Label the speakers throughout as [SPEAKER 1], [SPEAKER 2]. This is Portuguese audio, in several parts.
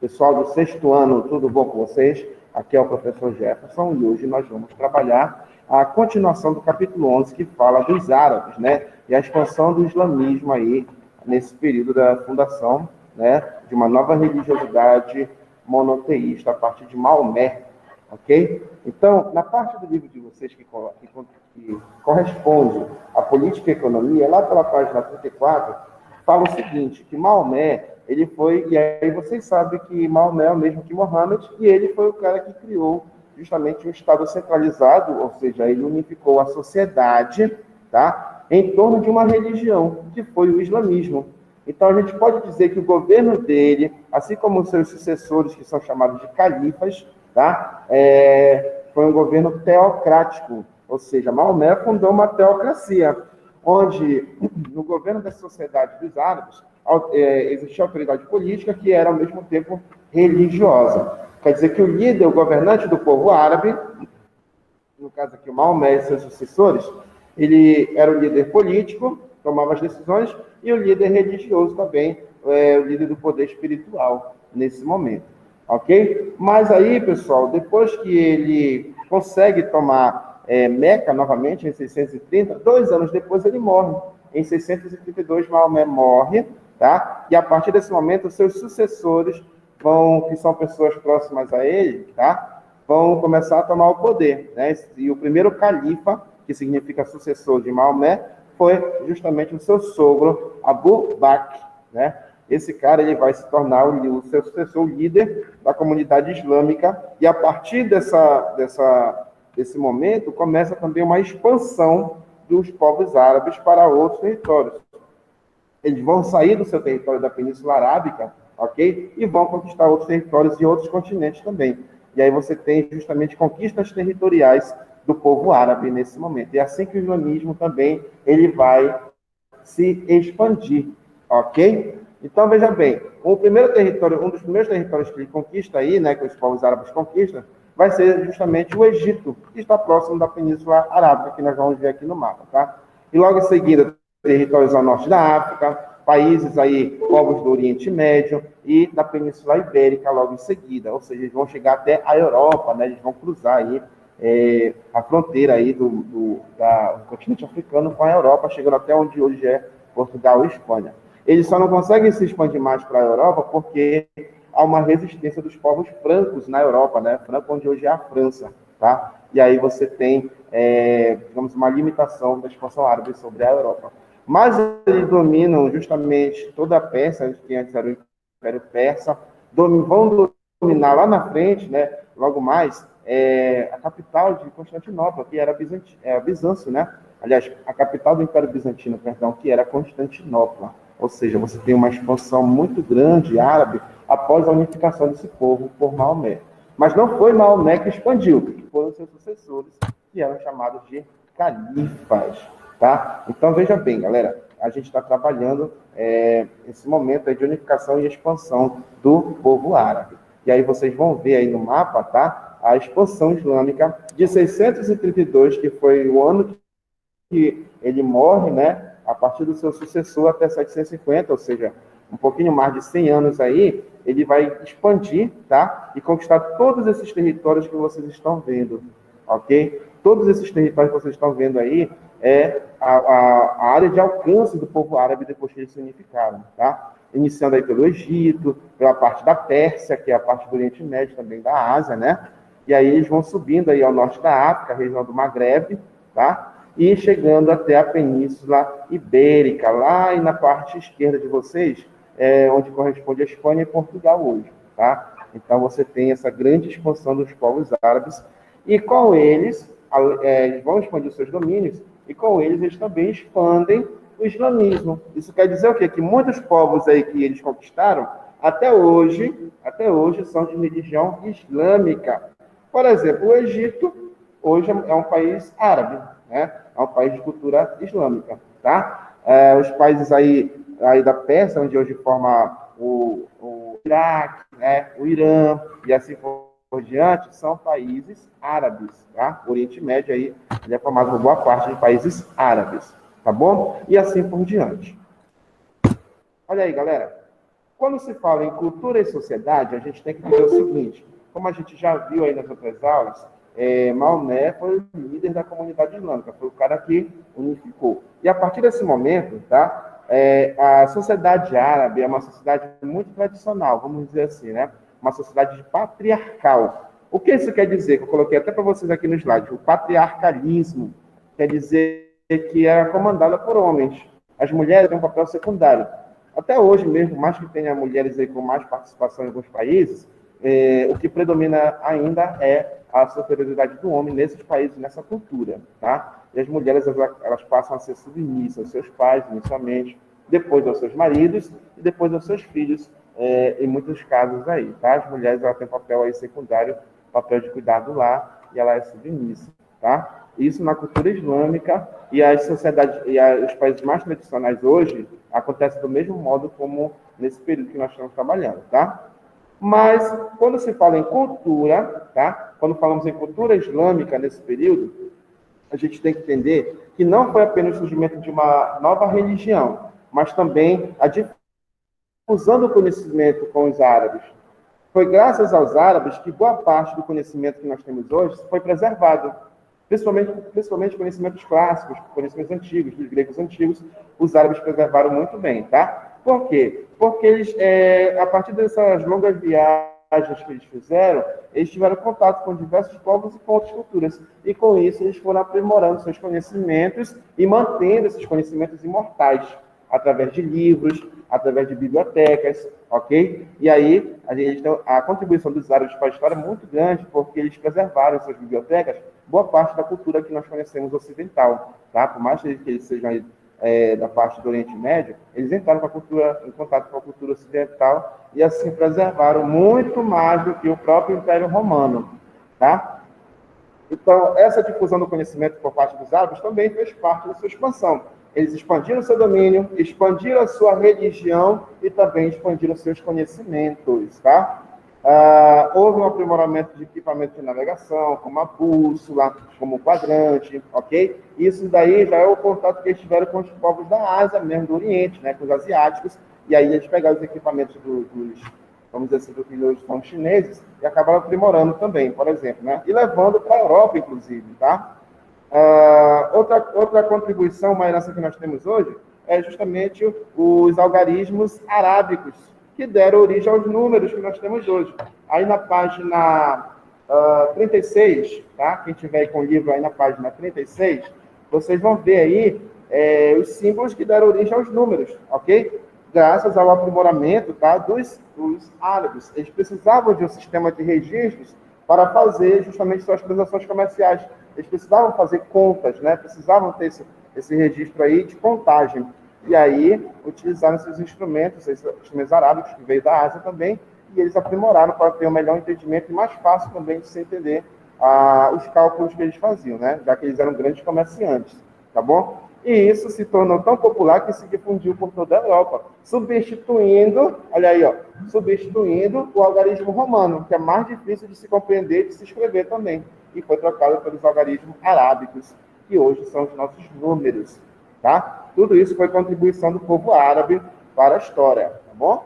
[SPEAKER 1] Pessoal do sexto ano, tudo bom com vocês? Aqui é o professor Jefferson e hoje nós vamos trabalhar a continuação do capítulo 11, que fala dos árabes, né? E a expansão do islamismo aí, nesse período da fundação, né? De uma nova religiosidade monoteísta a partir de Maomé, ok? Então, na parte do livro de vocês que corresponde à política e economia, lá pela página 34, fala o seguinte, que Maomé, ele foi, e aí vocês sabem que Maomé é o mesmo que Mohammed, e ele foi o cara que criou justamente um Estado centralizado, ou seja, ele unificou a sociedade, tá, em torno de uma religião, que foi o islamismo. Então, a gente pode dizer que o governo dele, assim como os seus sucessores, que são chamados de califas, tá, foi um governo teocrático, ou seja, Maomé fundou uma teocracia, onde, no governo da sociedade dos árabes, existia autoridade política que era, ao mesmo tempo, religiosa. Quer dizer que o líder, o governante do povo árabe, no caso aqui o Maomé e seus sucessores, ele era o líder político, tomava as decisões, e o líder religioso também, o líder do poder espiritual, nesse momento. Ok? Mas aí, pessoal, depois que ele consegue tomar Meca novamente, em 630, 2 anos depois ele morre. Em 632, Maomé morre, tá? E a partir desse momento, os seus sucessores que são pessoas próximas a ele, tá? Vão começar a tomar o poder, né? E o primeiro califa, que significa sucessor de Maomé, foi justamente o seu sogro, Abu Bakr, né? Esse cara ele vai se tornar o seu sucessor, o líder da comunidade islâmica, e a partir desse momento começa também uma expansão dos povos árabes para outros territórios. Eles vão sair do seu território da Península Arábica, ok? E vão conquistar outros territórios e outros continentes também. E aí você tem justamente conquistas territoriais do povo árabe nesse momento. E é assim que o islamismo também ele vai se expandir, ok? Então, veja bem, um dos primeiros territórios que ele conquista aí, né, que os povos árabes conquistam, vai ser justamente o Egito, que está próximo da Península Arábica, que nós vamos ver aqui no mapa, tá? E logo em seguida, territórios ao norte da África, países aí, povos do Oriente Médio e da Península Ibérica logo em seguida, ou seja, eles vão chegar até a Europa, né? Eles vão cruzar aí a fronteira aí do continente africano com a Europa, chegando até onde hoje é Portugal e Espanha. Eles só não conseguem se expandir mais para a Europa porque há uma resistência dos povos francos na Europa, né? Franco, onde hoje é a França, tá? E aí você tem, digamos, uma limitação da expansão árabe sobre a Europa. Mas eles dominam justamente toda a Pérsia, que antes era o Império Persa, vão dominar lá na frente, né? Logo mais, a capital de Constantinopla, que era Bizâncio, né? Aliás, a capital do Império Bizantino, perdão, que era Constantinopla. Ou seja, você tem uma expansão muito grande árabe após a unificação desse povo por Maomé. Mas não foi Maomé que expandiu, foram seus sucessores, que eram chamados de califas. Tá? Então, veja bem, galera, a gente está trabalhando esse momento aí de unificação e expansão do povo árabe. E aí vocês vão ver aí no mapa, tá? A expansão islâmica de 632, que foi o ano que ele morre, né? A partir do seu sucessor até 750, ou seja, um pouquinho mais de 100 anos aí, ele vai expandir, tá? E conquistar todos esses territórios que vocês estão vendo, ok? Todos esses territórios que vocês estão vendo aí é a área de alcance do povo árabe depois que eles se unificaram, tá? Iniciando aí pelo Egito, pela parte da Pérsia, que é a parte do Oriente Médio, também da Ásia, né? E aí eles vão subindo aí ao norte da África, a região do Maghreb, tá? E chegando até a Península Ibérica, lá e na parte esquerda de vocês, onde corresponde a Espanha e Portugal hoje, tá? Então você tem essa grande expansão dos povos árabes, e com eles vão expandir os seus domínios, e com eles também expandem o islamismo. Isso quer dizer o quê? Que muitos povos aí que eles conquistaram, até hoje são de religião islâmica. Por exemplo, o Egito, hoje é um país árabe, né? É um país de cultura islâmica, tá? Os países aí da Pérsia, onde hoje forma o Iraque, né? O Irã, e assim por diante, são países árabes, tá? O Oriente Médio aí, ele é formado por boa parte de países árabes, tá bom? E assim por diante. Olha aí, galera. Quando se fala em cultura e sociedade, a gente tem que entender o seguinte, como a gente já viu aí nas outras aulas, Maomé foi o líder da comunidade islâmica, foi o cara que unificou. E a partir desse momento, tá, a sociedade árabe é uma sociedade muito tradicional, vamos dizer assim, né? Uma sociedade patriarcal. O que isso quer dizer? Que eu coloquei até para vocês aqui no slide. O patriarcalismo quer dizer que é comandada por homens. As mulheres têm um papel secundário. Até hoje mesmo, mais que tenha mulheres aí com mais participação em alguns países, o que predomina ainda é a superioridade do homem nesses países, nessa cultura, tá? E as mulheres, elas passam a ser submissas aos seus pais, inicialmente, depois aos seus maridos e depois aos seus filhos, em muitos casos aí, tá? As mulheres, elas têm papel aí secundário, papel de cuidar do lar, e ela é submissa, tá? Isso na cultura islâmica e as sociedades e os países mais tradicionais hoje acontece do mesmo modo como nesse período que nós estamos trabalhando, tá? Mas quando se fala em cultura, tá? Quando falamos em cultura islâmica nesse período, a gente tem que entender que não foi apenas o surgimento de uma nova religião, mas também a difusão do conhecimento com os árabes. Foi graças aos árabes que boa parte do conhecimento que nós temos hoje foi preservado. Principalmente conhecimentos clássicos, conhecimentos antigos, dos gregos antigos, os árabes preservaram muito bem, tá? Por quê? Porque eles, a partir dessas longas viagens que eles fizeram, eles tiveram contato com diversos povos e com outras culturas. E com isso, eles foram aprimorando seus conhecimentos e mantendo esses conhecimentos imortais, através de livros, através de bibliotecas, ok? E aí, a contribuição dos árabes para a história é muito grande, porque eles preservaram em suas bibliotecas boa parte da cultura que nós conhecemos ocidental, tá? Por mais que eles sejam da parte do Oriente Médio, eles entraram em contato com a cultura ocidental e assim preservaram muito mais do que o próprio Império Romano, tá? Então, essa difusão do conhecimento por parte dos árabes também fez parte da sua expansão. Eles expandiram seu domínio, expandiram a sua religião e também expandiram seus conhecimentos, tá? Houve um aprimoramento de equipamento de navegação, como a bússola, como o quadrante, ok? Isso daí já é o contato que eles tiveram com os povos da Ásia, mesmo do Oriente, né, com os asiáticos, e aí eles pegaram os equipamentos vamos dizer assim, do que são chineses, e acabaram aprimorando também, por exemplo, né? E levando para a Europa, inclusive, tá? Outra contribuição, uma herança que nós temos hoje, é justamente os algarismos arábicos, que deram origem aos números que nós temos hoje. Aí na página 36, tá? Quem tiver aí com o livro aí na página 36, vocês vão ver aí os símbolos que deram origem aos números, ok? Graças ao aprimoramento, tá, dos árabes. Eles precisavam de um sistema de registros para fazer justamente suas transações comerciais. Eles precisavam fazer contas, né? Precisavam ter esse registro aí de contagem. E aí, utilizaram esses instrumentos arábicos, que veio da Ásia também, e eles aprimoraram para ter um melhor entendimento e mais fácil também de se entender os cálculos que eles faziam, né? Já que eles eram grandes comerciantes, tá bom? E isso se tornou tão popular que se difundiu por toda a Europa, substituindo, olha aí, ó, substituindo o algarismo romano, que é mais difícil de se compreender e de se escrever também, e foi trocado pelos algarismos arábicos, que hoje são os nossos números, tá? Tudo isso foi contribuição do povo árabe para a história, tá bom?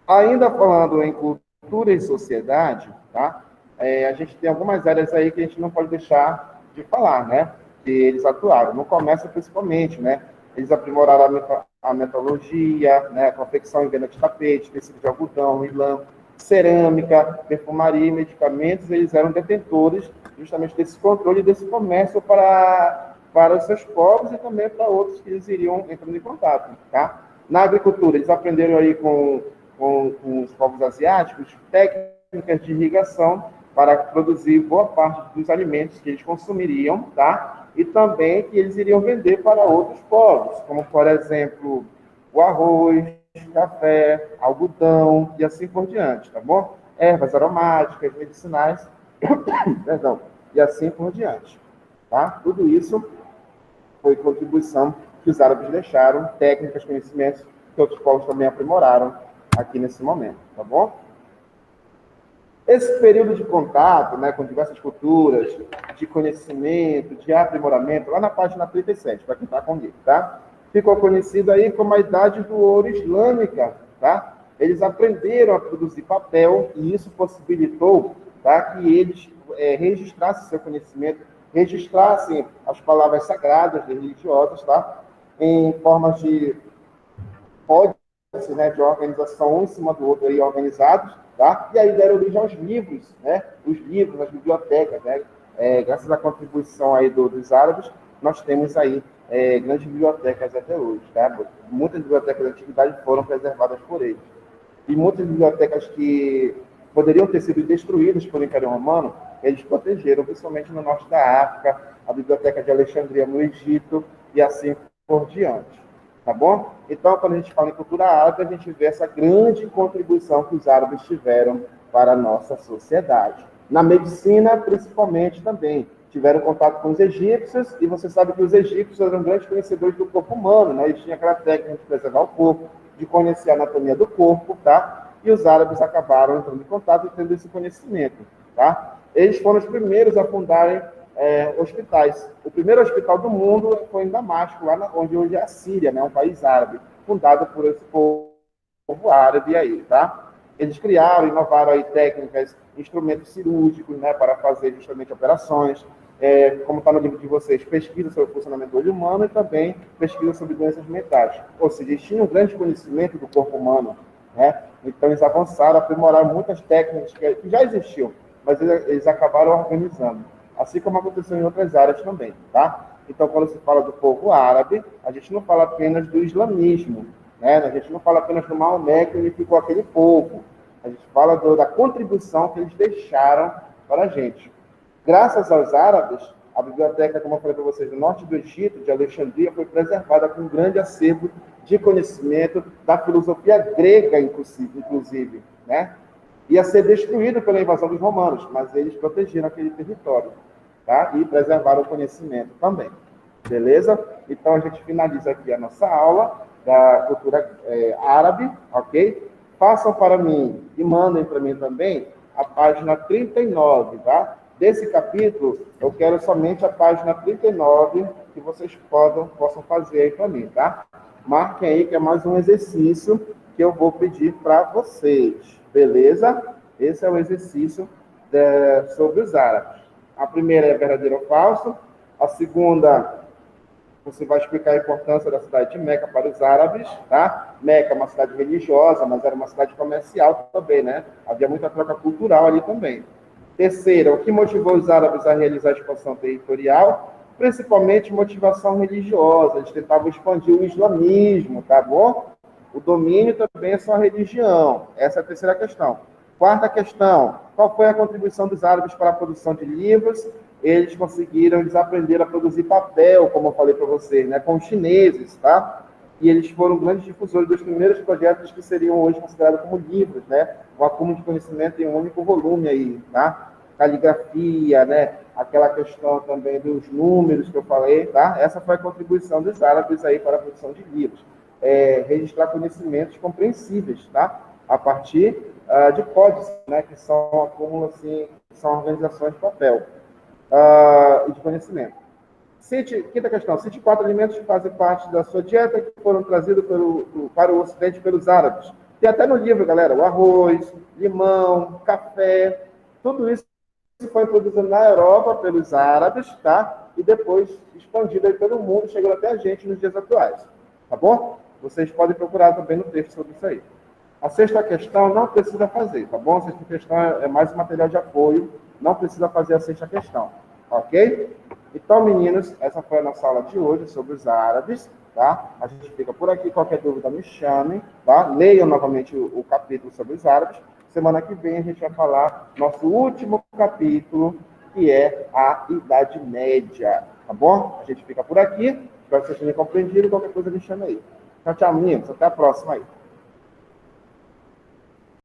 [SPEAKER 1] Ainda falando em cultura e sociedade, tá? A gente tem algumas áreas aí que a gente não pode deixar de falar, né? Que eles atuaram. No comércio, principalmente, né? Eles aprimoraram a metalurgia, né? A confecção e venda de tapete, tecido de algodão, lã, cerâmica, perfumaria e medicamentos. Eles eram detentores justamente desse controle, desse comércio para os seus povos e também para outros que eles iriam entrando em contato, tá? Na agricultura, eles aprenderam aí com os povos asiáticos técnicas de irrigação para produzir boa parte dos alimentos que eles consumiriam, tá? E também que eles iriam vender para outros povos, como, por exemplo, o arroz, café, algodão e assim por diante, tá bom? Ervas aromáticas, medicinais, perdão, e assim por diante, tá? Tudo isso foi contribuição que os árabes deixaram, técnicas, conhecimentos que outros povos também aprimoraram aqui nesse momento, tá bom? Esse período de contato, né, com diversas culturas, de conhecimento, de aprimoramento, lá na página 37, para quem está comigo, tá? Ficou conhecido aí como a Idade do Ouro Islâmica, tá? Eles aprenderam a produzir papel e isso possibilitou, tá, que eles registrassem seu conhecimento, registrassem as palavras sagradas religiosas, tá? Em formas de códice, né, de organização um em cima do outro aí organizados, tá? E aí deram origem aos livros, né? Os livros, as bibliotecas, né? Graças à contribuição aí dos árabes, nós temos aí grandes bibliotecas até hoje, tá? Muitas bibliotecas da antiguidade foram preservadas por eles. E muitas bibliotecas que poderiam ter sido destruídas pelo Império Romano, eles protegeram, principalmente no norte da África, a Biblioteca de Alexandria no Egito e assim por diante. Tá bom? Então, quando a gente fala em cultura árabe, a gente vê essa grande contribuição que os árabes tiveram para a nossa sociedade. Na medicina, principalmente, também. Tiveram contato com os egípcios, e você sabe que os egípcios eram grandes conhecedores do corpo humano, né? Eles tinham aquela técnica de preservar o corpo, de conhecer a anatomia do corpo, tá? E os árabes acabaram entrando em contato e tendo esse conhecimento, tá? Eles foram os primeiros a fundarem hospitais. O primeiro hospital do mundo foi em Damasco, lá onde hoje é a Síria, né, um país árabe, fundado por esse povo árabe aí, tá? Eles criaram, inovaram aí técnicas, instrumentos cirúrgicos, né, para fazer justamente operações, como está no livro de vocês, pesquisa sobre o funcionamento do olho humano e também pesquisa sobre doenças mentais. Ou seja, eles tinham um grande conhecimento do corpo humano, né? Então eles avançaram, aprimoraram muitas técnicas que já existiam, mas eles acabaram organizando. Assim como aconteceu em outras áreas também, tá? Então, quando se fala do povo árabe, a gente não fala apenas do islamismo, né? A gente não fala apenas do Maomé que unificou aquele povo. A gente fala da contribuição que eles deixaram para a gente. Graças aos árabes, a biblioteca, como eu falei para vocês, do norte do Egito, de Alexandria, foi preservada com um grande acervo de conhecimento da filosofia grega, inclusive, né? Ia ser destruído pela invasão dos romanos, mas eles protegeram aquele território, tá? E preservaram o conhecimento também. Beleza? Então, a gente finaliza aqui a nossa aula da cultura árabe, ok? Façam para mim e mandem para mim também a página 39, tá? Desse capítulo, eu quero somente a página 39 que vocês possam fazer aí para mim, tá? Marquem aí que é mais um exercício que eu vou pedir para vocês, beleza? Esse é o exercício sobre os árabes. A primeira é verdadeiro ou falso. A segunda, você vai explicar a importância da cidade de Meca para os árabes, tá? Meca é uma cidade religiosa, mas era uma cidade comercial também, né? Havia muita troca cultural ali também. Terceira, o que motivou os árabes a realizar a expansão territorial? Principalmente motivação religiosa. Eles tentavam expandir o islamismo, tá bom? O domínio também é só a religião. Essa é a terceira questão. Quarta questão, qual foi a contribuição dos árabes para a produção de livros? Eles aprenderam a produzir papel, como eu falei para vocês, né, com os chineses, tá? E eles foram grandes difusores dos primeiros projetos que seriam hoje considerados como livros, né? O acúmulo de conhecimento em um único volume aí, tá? Caligrafia, né? Aquela questão também dos números que eu falei, tá? Essa foi a contribuição dos árabes aí para a produção de livros. Registrar conhecimentos compreensíveis, tá? A partir de códices, né? Que são acúmulos, assim, são organizações de papel e de conhecimento. Quinta questão. Cite 4 alimentos que fazem parte da sua dieta que foram trazidos para o Ocidente pelos árabes. Tem até no livro, galera, o arroz, limão, café, tudo isso foi produzido na Europa pelos árabes, tá? E depois expandido aí pelo mundo, chegando até a gente nos dias atuais. Tá bom? Vocês podem procurar também no texto sobre isso aí. A sexta questão não precisa fazer, tá bom? A sexta questão é mais um material de apoio, não precisa fazer a sexta questão, ok? Então, meninos, essa foi a nossa aula de hoje sobre os árabes, tá? A gente fica por aqui, qualquer dúvida me chamem, tá? Leiam novamente o capítulo sobre os árabes. Semana que vem a gente vai falar nosso último capítulo, que é a Idade Média, tá bom? A gente fica por aqui, espero que vocês tenham compreendido, qualquer coisa me chame aí. Tchau, tchau, meninos, até a próxima aí.